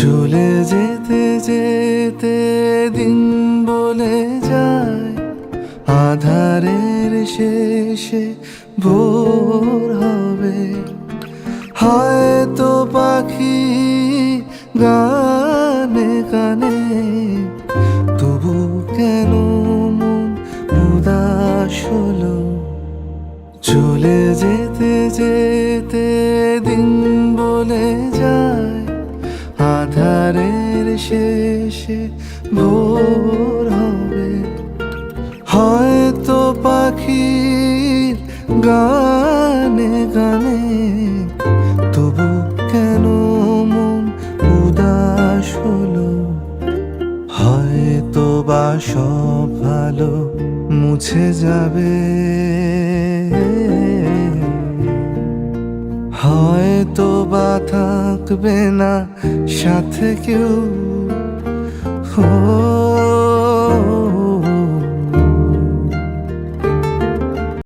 চলে যেতে যেতে দিন বলে যায়, আধারের শেষে ভোর হবে। হয়তো পাখি গানে গানে, তবু কেন মন উদাস হলো। চলে যেতে যেতে দিন বলে যায়, আধারের শেষে ভোর হবে। হয়তো পাখির গানে গানে, তবু কেন মন উদাস হলো। হয়তো বা সব ভালো মুছে যাবে, হয়তো বা থাকবে না সাথে কেউ।